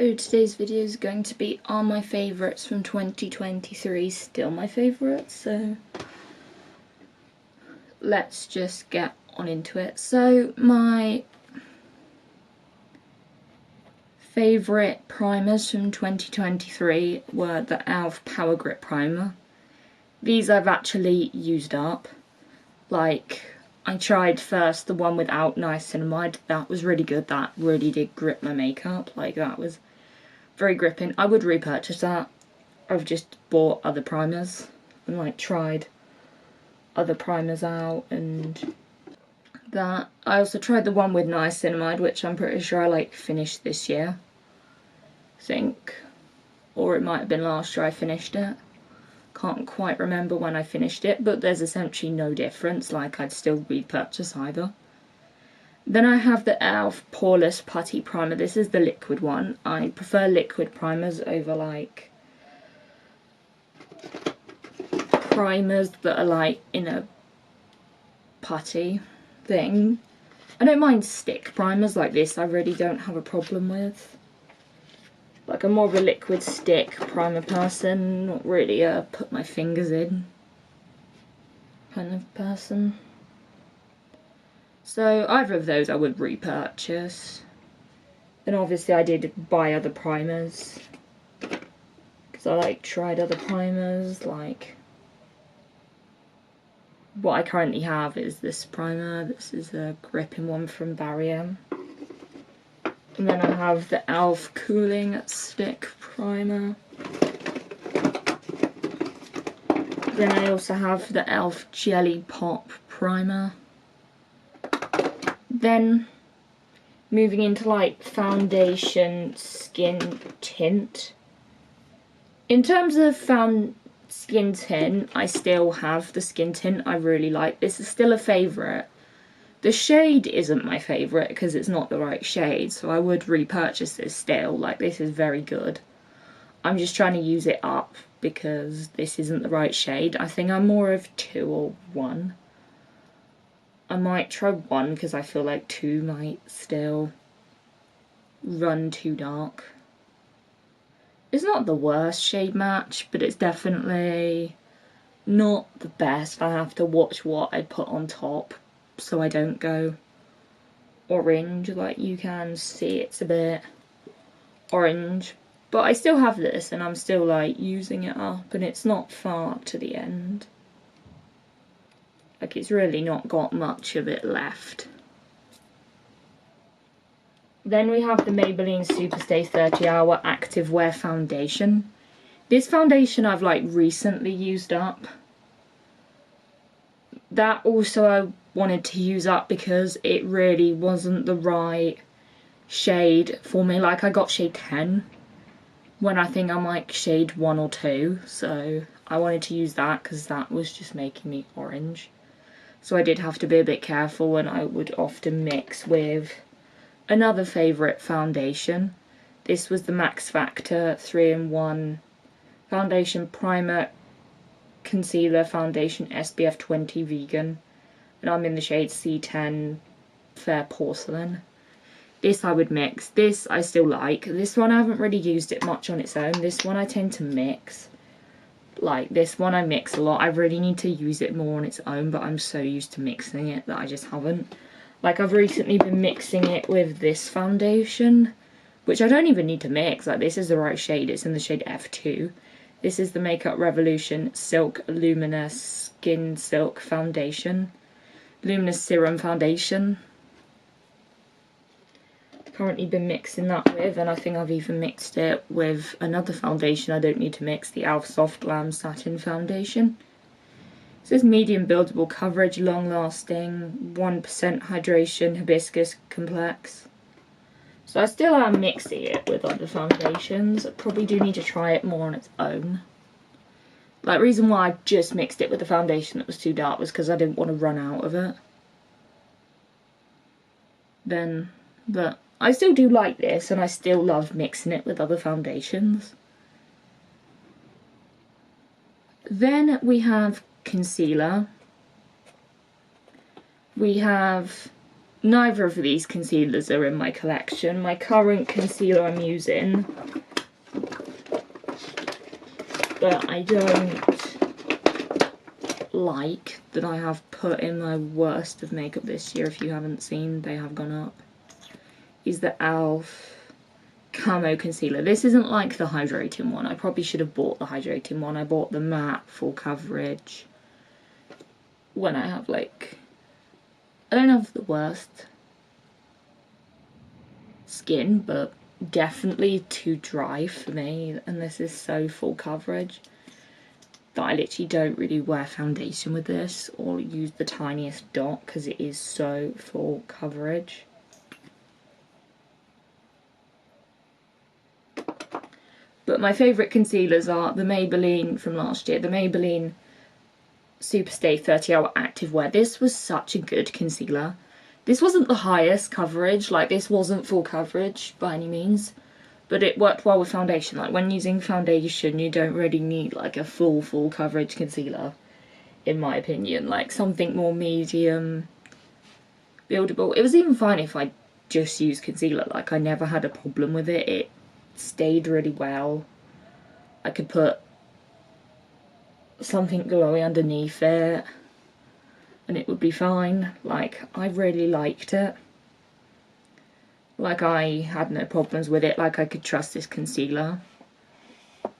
So today's video is going to be all my favourites from 2023, still my favourites, so let's just get on into it. So my favourite primers from 2023 were the e.l.f. Power Grip Primer. These I've actually used up. Like, I tried first the one without niacinamide. That was really good. That really did grip my makeup. Like, that was very gripping. I would repurchase that. I've just bought other primers and like tried other primers out and that. I also tried the one with niacinamide, which I'm pretty sure I like finished this year, I think, or it might have been last year I finished it. Can't quite remember when I finished it, but there's essentially no difference. Like, I'd still repurchase either. Then I have the e.l.f. Poreless Putty Primer. This is the liquid one. I prefer liquid primers over like primers that are like in a putty thing. I don't mind stick primers like this. I really don't have a problem with. Like, I'm more of a liquid stick primer person, not really a put my fingers in kind of person. So either of those I would repurchase. Then obviously I did buy other primers, because I like tried other primers. Like, what I currently have is this primer. This is a gripping one from Barrier. And then I have the e.l.f. Cooling Stick Primer. Then I also have the e.l.f. Jelly Pop Primer. Then, moving into like foundation skin tint. In terms of skin tint, I still have the skin tint I really like. This is still a favourite. The shade isn't my favourite because it's not the right shade, so I would repurchase this still. Like, this is very good. I'm just trying to use it up because this isn't the right shade. I think I'm more of 2 or 1. I might try 1 because I feel like 2 might still run too dark. It's not the worst shade match, but it's definitely not the best. I have to watch what I put on top so I don't go orange. Like, you can see it's a bit orange, but I still have this and I'm still like using it up, and it's not far up to the end. Like, it's really not got much of it left. Then we have the Maybelline Superstay 30 Hour Active Wear Foundation. This foundation I've like recently used up. That also I wanted to use up because it really wasn't the right shade for me. Like, I got shade 10 when I think I'm like shade 1 or 2. So I wanted to use that because that was just making me orange. So I did have to be a bit careful, and I would often mix with another favourite foundation. This was the Max Factor 3-in-1 Foundation Primer Concealer Foundation SPF 20 Vegan. And I'm in the shade C10 Fair Porcelain. This I would mix. This I still like. This one I haven't really used it much on its own. This one I tend to mix. Like, this one I mix a lot. I really need to use it more on its own, but I'm so used to mixing it that I just haven't. Like, I've recently been mixing it with this foundation, which I don't even need to mix. Like, this is the right shade. It's in the shade F2. This is the Makeup Revolution Silk Luminous Skin Silk Foundation. Luminous Serum Foundation. Currently been mixing that with, and I think I've even mixed it with another foundation I don't need to mix, the e.l.f. Soft Glam Satin Foundation. It says medium buildable coverage, long lasting, 1% hydration, hibiscus complex. So I still am mixing it with other foundations. I probably do need to try it more on its own. Like, reason why I just mixed it with the foundation that was too dark was because I didn't want to run out of it. But I still do like this, and I still love mixing it with other foundations. Then we have concealer. We have neither of these concealers are in my collection. My current concealer I'm using, but I don't like, that I have put in my worst of makeup this year. If you haven't seen, they have gone up, is the e.l.f. Camo Concealer. This isn't like the hydrating one. I probably should have bought the hydrating one. I bought the matte full coverage when I have like, I don't have the worst skin, but definitely too dry for me, and this is so full coverage that I literally don't really wear foundation with this or use the tiniest dot because it is so full coverage. But my favourite concealers are the Maybelline from last year, the Maybelline Superstay 30 Hour Active Wear. This was such a good concealer. This wasn't the highest coverage, like this wasn't full coverage by any means, but it worked well with foundation. Like when using foundation, you don't really need like a full coverage concealer, in my opinion. Like something more medium, buildable. It was even fine if I just used concealer. Like I never had a problem with it. It stayed really well. I could put something glowy underneath it and it would be fine. Like I really liked it. Like I had no problems with it. Like I could trust this concealer.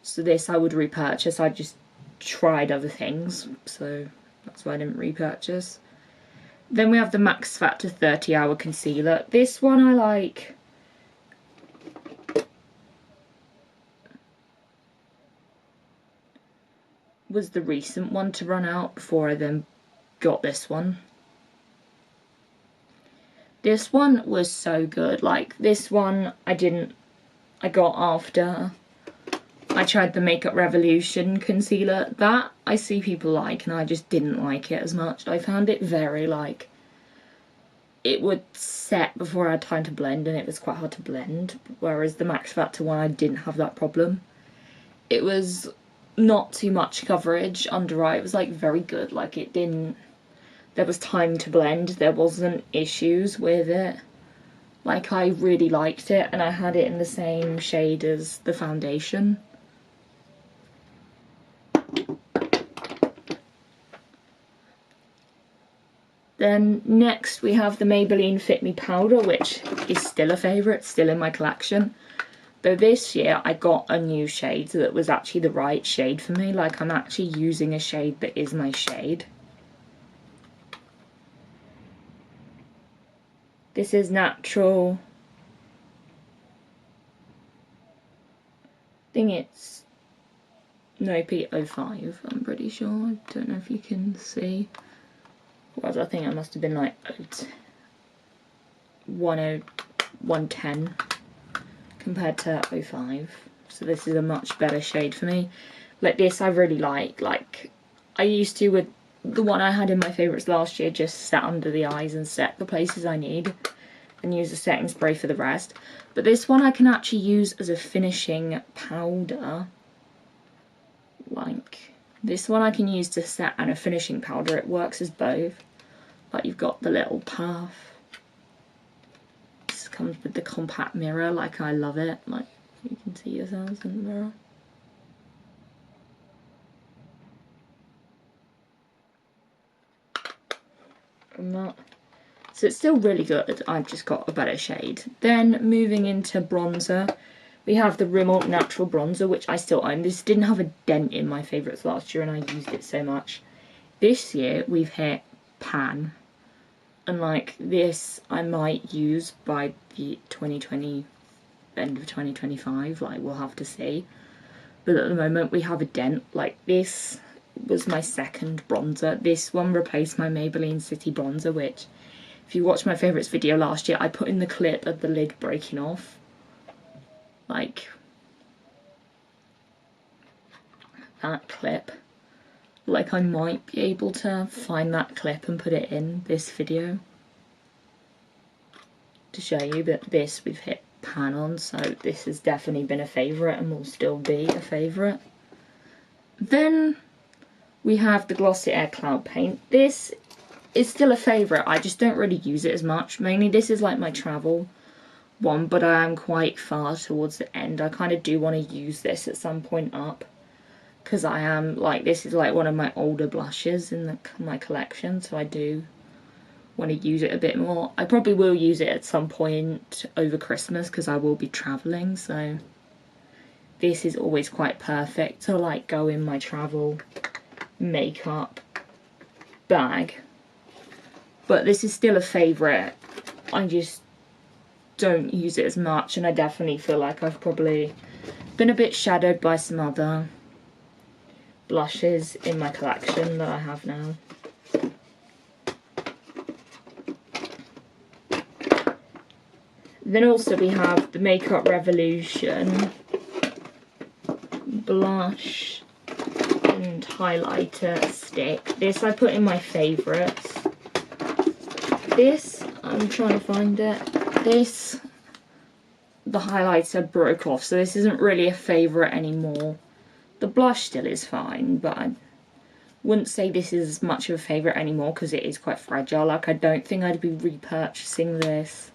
So this I would repurchase. I just tried other things, so that's why I didn't repurchase. Then we have the Max Factor 30 Hour Concealer. This one I like. Was the recent one to run out before I then got this one. This one was so good. Like this one I got after I tried the Makeup Revolution concealer. That I see people like and I just didn't like it as much. I found it very like, it would set before I had time to blend and it was quite hard to blend. Whereas the Max Factor one, I didn't have that problem. It was not too much coverage under eye. It was like very good. Like it didn't, there was time to blend. There wasn't issues with it. Like I really liked it and I had it in the same shade as the foundation. Then next we have the Maybelline Fit Me Powder, which is still a favourite, still in my collection. Though this year I got a new shade that was actually the right shade for me. Like I'm actually using a shade that is my shade. This is Natural. I think it's Nope 05, I'm pretty sure. I don't know if you can see. Whereas I think I must have been like 110 compared to 05. So this is a much better shade for me. Like this I really like. Like I used to with the one I had in my favourites last year, just set under the eyes and set the places I need and use a setting spray for the rest. But this one I can actually use as a finishing powder. Like this one I can use to set and a finishing powder. It works as both. Like you've got the little puff. This comes with the compact mirror. Like I love it. Like you can see yourselves in the mirror. From that. So it's still really good. I've just got a better shade. Then moving into bronzer, we have the Rimmel Natural Bronzer, which I still own. This didn't have a dent in my favourites last year and I used it so much. This year we've hit pan. And like this I might use by the 2020, end of 2025. Like we'll have to see. But at the moment we have a dent. Like this was my second bronzer. This one replaced my Maybelline City Bronzer, which if you watched my favourites video last year, I put in the clip of the lid breaking off. Like that clip. Like I might be able to find that clip and put it in this video to show you that this we've hit pan on. So this has definitely been a favourite and will still be a favourite. Then we have the Glossier Cloud Paint. This It's still a favourite, I just don't really use it as much. Mainly this is like my travel one, but I am quite far towards the end. I kind of do want to use this at some point up, because I am, like, this is like one of my older blushes in my collection, so I do want to use it a bit more. I probably will use it at some point over Christmas, because I will be travelling, so this is always quite perfect to, like, go in my travel makeup bag. But this is still a favourite. I just don't use it as much, and I definitely feel like I've probably been a bit shadowed by some other blushes in my collection that I have now. Then also we have the Makeup Revolution blush and highlighter stick. This I put in my favourites. This, I'm trying to find it. This, the highlighter broke off, so this isn't really a favourite anymore. The blush still is fine, but I wouldn't say this is as much of a favourite anymore because it is quite fragile. Like, I don't think I'd be repurchasing this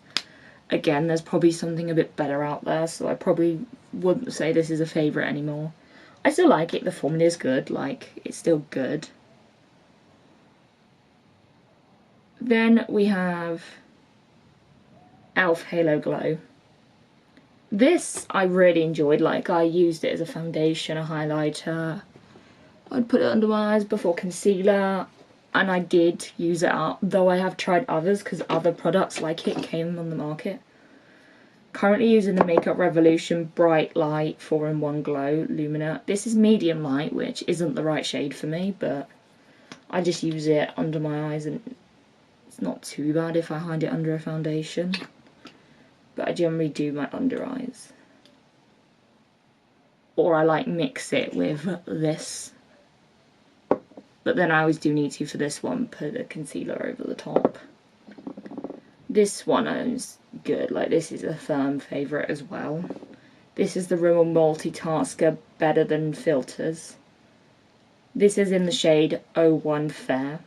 again. There's probably something a bit better out there, so I probably wouldn't say this is a favourite anymore. I still like it, the formula is good, like, it's still good. Then we have e.l.f. Halo Glow. This I really enjoyed, like, I used it as a foundation, a highlighter. I'd put it under my eyes before concealer, and I did use it up, though I have tried others because other products like it came on the market. Currently using the Makeup Revolution Bright Light 4-in-1 Glow Lumina. This is medium light, which isn't the right shade for me, but I just use it under my eyes, and it's not too bad if I hide it under a foundation. But I generally do my under eyes. Or I like mix it with this. But then I always do need to, for this one, put a concealer over the top. This one is good, like this is a firm favourite as well. This is the Rimmel Multitasker Better Than Filters. This is in the shade 01 Fair.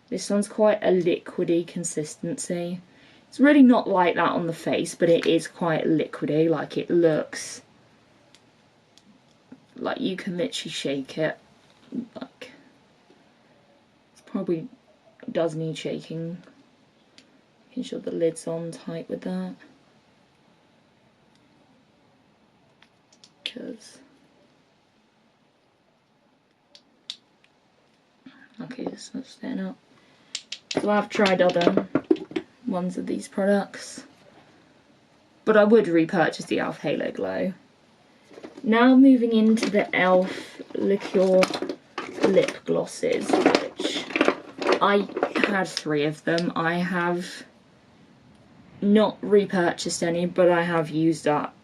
This one's quite a liquidy consistency. It's really not like that on the face, but it is quite liquidy, like it looks like you can literally shake it. Like, it probably does need shaking. Making sure the lid's on tight with that. Because, okay, this one's staying up. So I've tried other ones of these products, but I would repurchase the e.l.f. Halo Glow. Now moving into the e.l.f. Liqueur lip glosses, which I had 3 of them. I have not repurchased any, but I have used up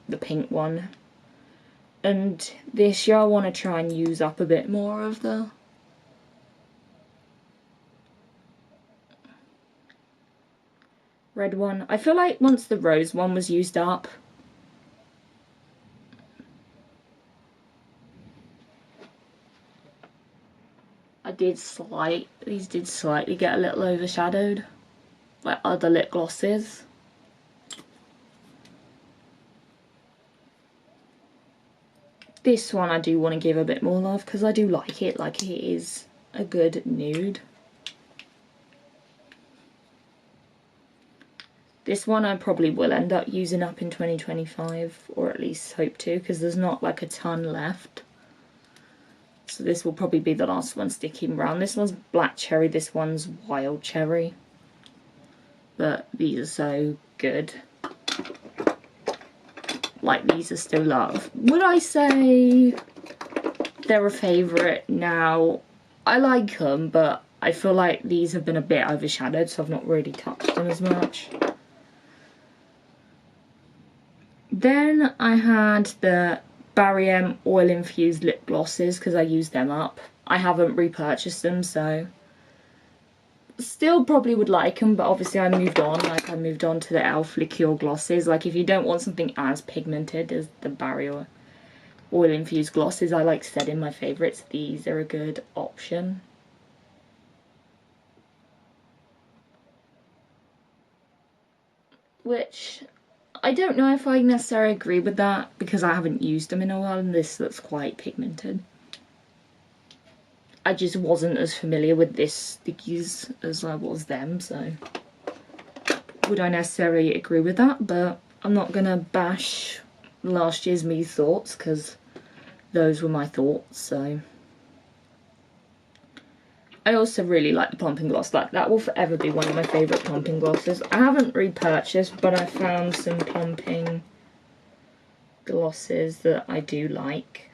the pink one. And this year I want to try and use up a bit more of the red one. I feel like once the rose one was used up, these did slightly get a little overshadowed by other lip glosses. This one I do want to give a bit more love because I do like it is a good nude. This one I probably will end up using up in 2025, or at least hope to, because there's not like a ton left. So this will probably be the last one sticking around. This one's black cherry, this one's wild cherry. But these are so good. Like, these are still love. Would I say they're a favourite now? I like them, but I feel like these have been a bit overshadowed, so I've not really touched them as much. Then I had the Barry M oil infused lip glosses because I used them up. I haven't repurchased them, so still probably would like them, but obviously I moved on. Like, I moved on to the e.l.f. Liqueur glosses. Like, if you don't want something as pigmented as the Barry oil infused glosses, I like said in my favourites, these are a good option. which I don't know if I necessarily agree with that because I haven't used them in a while, and this looks quite pigmented. I just wasn't as familiar with these as I was them, so would I necessarily agree with that? But I'm not gonna bash last year's Me thoughts because those were my thoughts. So I also really like the plumping gloss. Like, that will forever be one of my favourite plumping glosses. I haven't repurchased, but I found some plumping glosses that I do like.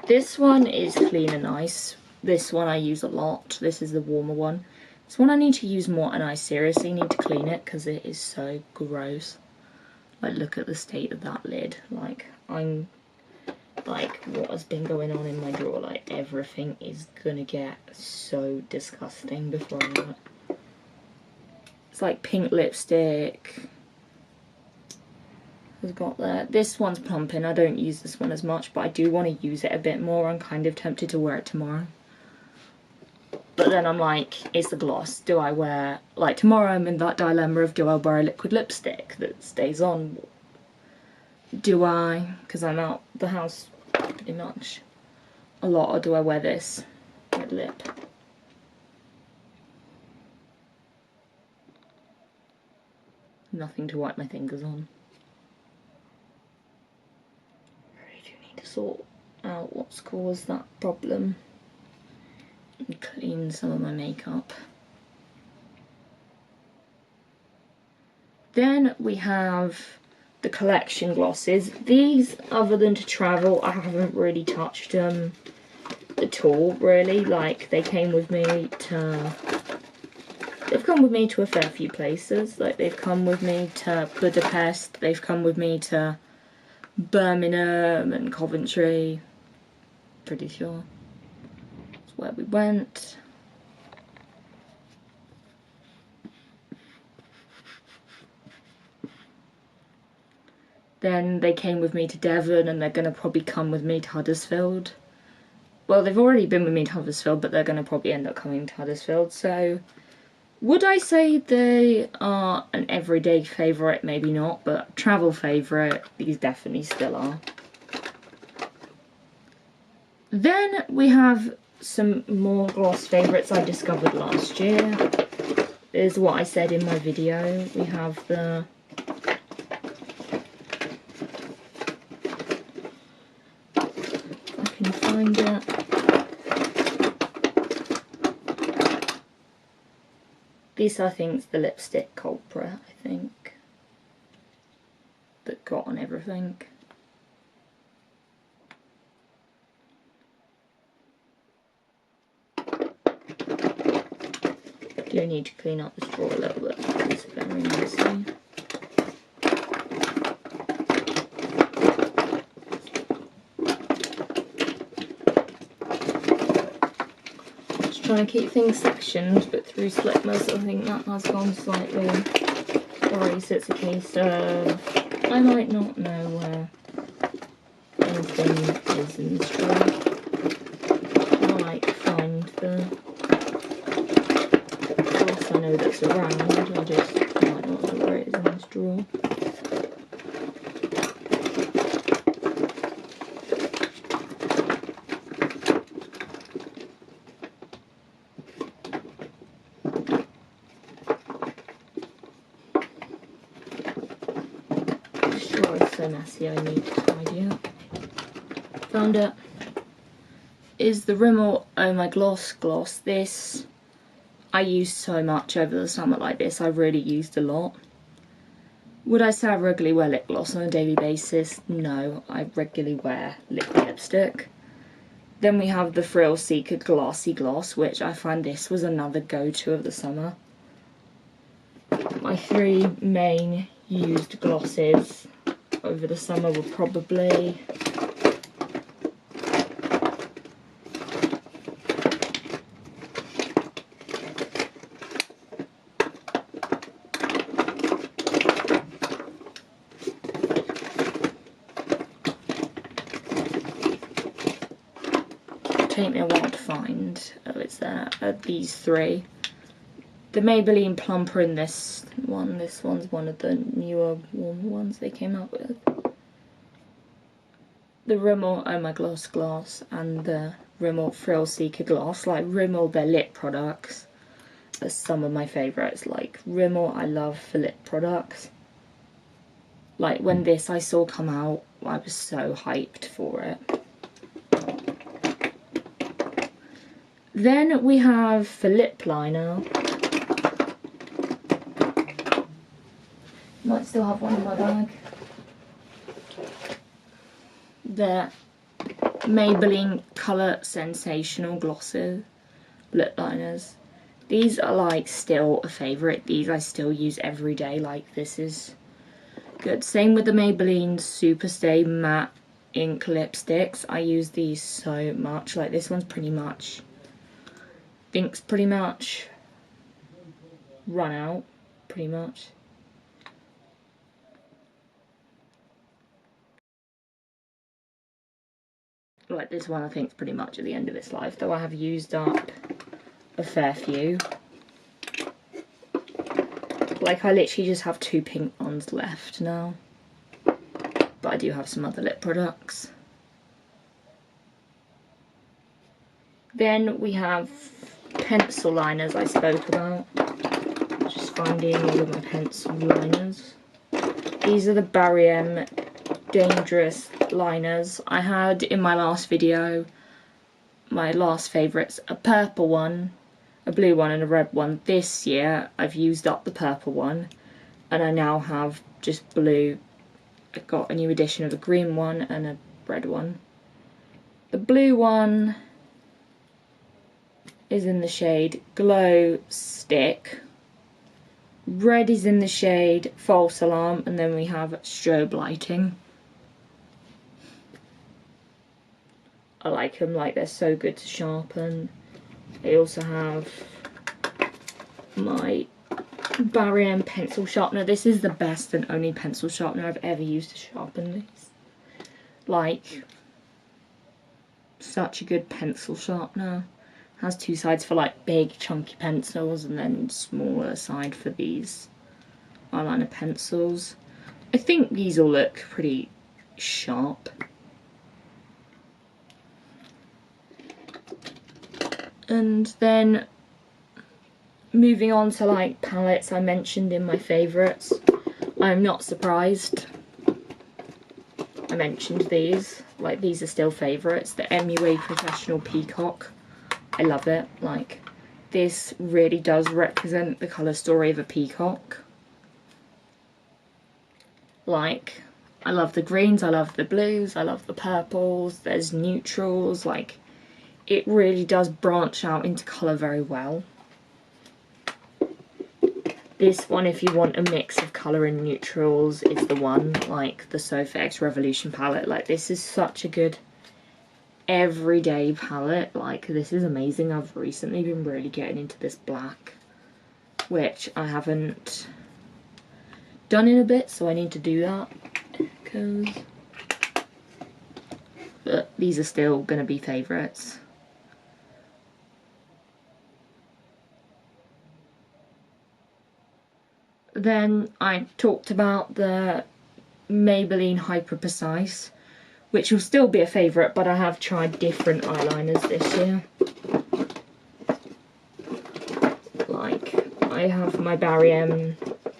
This one is clean and nice. This one I use a lot. This is the warmer one. This one I need to use more, and I seriously need to clean it because it is so gross. Like, look at the state of that lid. Like, I'm like, what has been going on in my drawer? Like, everything is gonna get so disgusting before I know it. It's like pink lipstick. I've got that. This one's plumping. I don't use this one as much, but I do want to use it a bit more. I'm kind of tempted to wear it tomorrow. But then I'm like, it's the gloss. Do I wear, like, tomorrow I'm in that dilemma of, do I wear a liquid lipstick that stays on? Do I, because I'm out the house pretty much a lot, or do I wear this red lip? Nothing to wipe my fingers on. I really do need to sort out what's caused that problem and clean some of my makeup. Then we have the collection glosses. These, other than to travel, I haven't really touched them at all, really. Like, they came with me to... They've come with me to a fair few places. Like, they've come with me to Budapest, they've come with me to Birmingham and Coventry. Pretty sure that's where we went. Then they came with me to Devon, and they're going to probably come with me to Huddersfield. Well, they've already been with me to Huddersfield, but they're going to probably end up coming to Huddersfield. So, would I say they are an everyday favourite? Maybe not, but travel favourite, these definitely still are. Then we have some more gloss favourites I discovered last year. Is what I said in my video. We have the... find it. This, I think, is the lipstick culprit, I think, that got on everything. Do need to clean up this drawer a little bit. It's very messy. Trying to keep things sectioned, but through slickness I think that has gone slightly awry, so it's a case of I might not know where anything is in this drawer. I like find the gloss I know that's around, I just might not know where it is in this drawer. So messy, I need to tidy up. Found it. Is the Rimmel Oh My Gloss. This I used so much over the summer. Like this I really used a lot. Would I say I regularly wear lip gloss on a daily basis? No, I regularly wear liquid lipstick. Then we have the Thrill Seeker Glassy Gloss, which I find this was another go-to of the summer. My three main used glosses over the summer were probably take me a while to find. Oh, it's there. These three. The Maybelline plumper in this one. This one's one of the newer, warmer ones they came out with. The Rimmel Oh My Gloss Glass and the Rimmel Thrill Seeker Gloss. Like, Rimmel, their lip products are some of my favourites. Like, Rimmel I love for lip products. Like, when this I saw come out, I was so hyped for it. Then we have for lip liner. Might still have one in my bag. The Maybelline Colour Sensational Glosses lip liners. These are like still a favourite. These I still use every day. Like, this is good. Same with the Maybelline Superstay Matte Ink Lipsticks. I use these so much. Like, this one's pretty much, ink's pretty much run out, pretty much. Like, this one I think is pretty much at the end of its life, though I have used up a fair few. Like, I literally just have 2 pink ones left now. But I do have some other lip products. Then we have pencil liners I spoke about. Just finding all of my pencil liners. These are the Barry Dangerous liners. I had in my last video, my last favourites, a purple one, a blue one and a red one. This year I've used up the purple one and I now have just blue. I got a new edition of a green one and a red one. The blue one is in the shade Glow Stick. Red is in the shade False Alarm, and then we have Strobe Lighting. I like them, like, they're so good to sharpen. I also have my Barry pencil sharpener. This is the best and only pencil sharpener I've ever used to sharpen these. Like, such a good pencil sharpener. Has 2 sides for like big chunky pencils and then smaller side for these eyeliner pencils. I think these all look pretty sharp. And then moving on to like palettes I mentioned in my favourites. I'm not surprised I mentioned these. Like, these are still favourites. The MUA Professional Peacock. I love it. Like, this really does represent the colour story of a peacock. Like, I love the greens, I love the blues, I love the purples, there's neutrals. Like, it really does branch out into colour very well. This one, if you want a mix of colour and neutrals, is the one. Like, the Sofa X Revolution palette. Like, this is such a good everyday palette. Like, this is amazing. I've recently been really getting into this black, which I haven't done in a bit, so I need to do that. But these are still going to be favourites. Then I talked about the Maybelline Hyper Precise, which will still be a favourite, but I have tried different eyeliners this year. Like, I have my Barry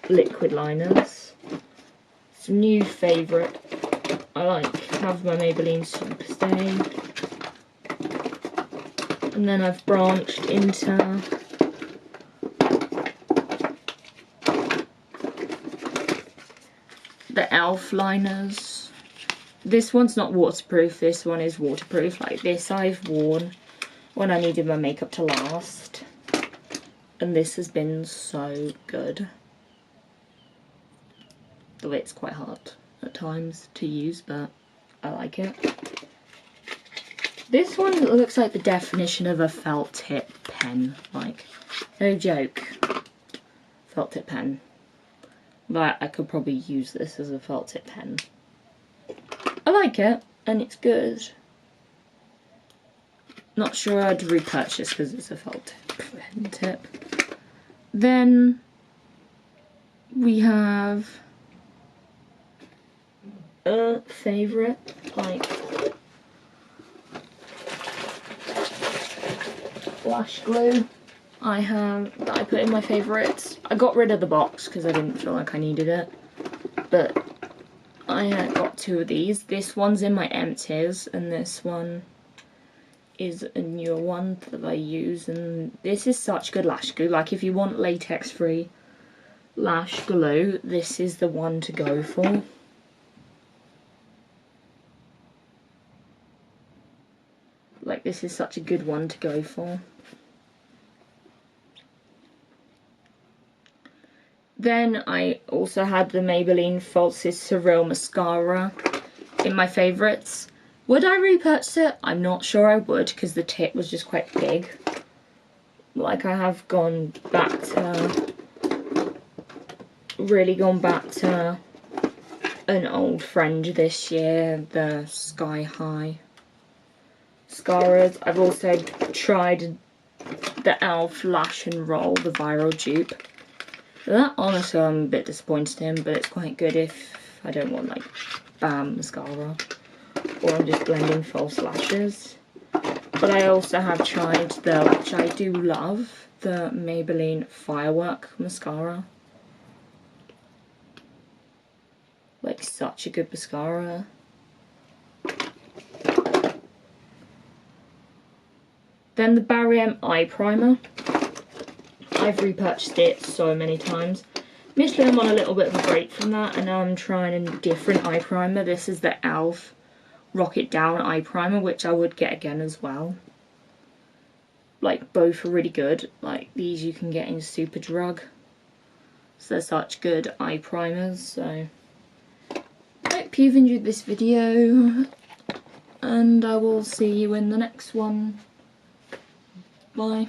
liquid liners. It's a new favourite. I have my Maybelline Superstay. And then I've branched into the e.l.f. liners. This one's not waterproof, this one is waterproof. Like, this I've worn when I needed my makeup to last, and this has been so good. Though it's quite hard at times to use, but I like it. This one looks like the definition of a felt tip pen. Like, no joke. Felt tip pen. But I could probably use this as a felt tip pen. I like it, and it's good. Not sure I'd repurchase because it's a felt pen tip. Then we have a favourite, like lash glue. That I put in my favourites. I got rid of the box because I didn't feel like I needed it, but I got 2 of these. This one's in my empties, and this one is a newer one that I use, and this is such good lash glue. Like, if you want latex free lash glue, this is the one to go for. Like, this is such a good one to go for. Then I also had the Maybelline Falsies Surreal Mascara in my favourites. Would I repurchase it? I'm not sure I would, because the tip was just quite big. Like, I have really gone back to an old friend this year, the Sky High mascaras. I've also tried the e.l.f. Lash and Roll, the viral dupe. That, honestly, I'm a bit disappointed in, but it's quite good if I don't want, like, bam mascara, or I'm just blending false lashes. But I also have tried which I do love, the Maybelline Firework mascara. Like, such a good mascara. Then the Barry M Eye Primer. I've repurchased it so many times. Initially I'm on a little bit of a break from that, and now I'm trying a different eye primer. This is the e.l.f. Rock It Down Eye Primer, which I would get again as well. Like, both are really good. Like, these you can get in Superdrug. So they're such good eye primers. So I hope you've enjoyed this video, and I will see you in the next one. Bye.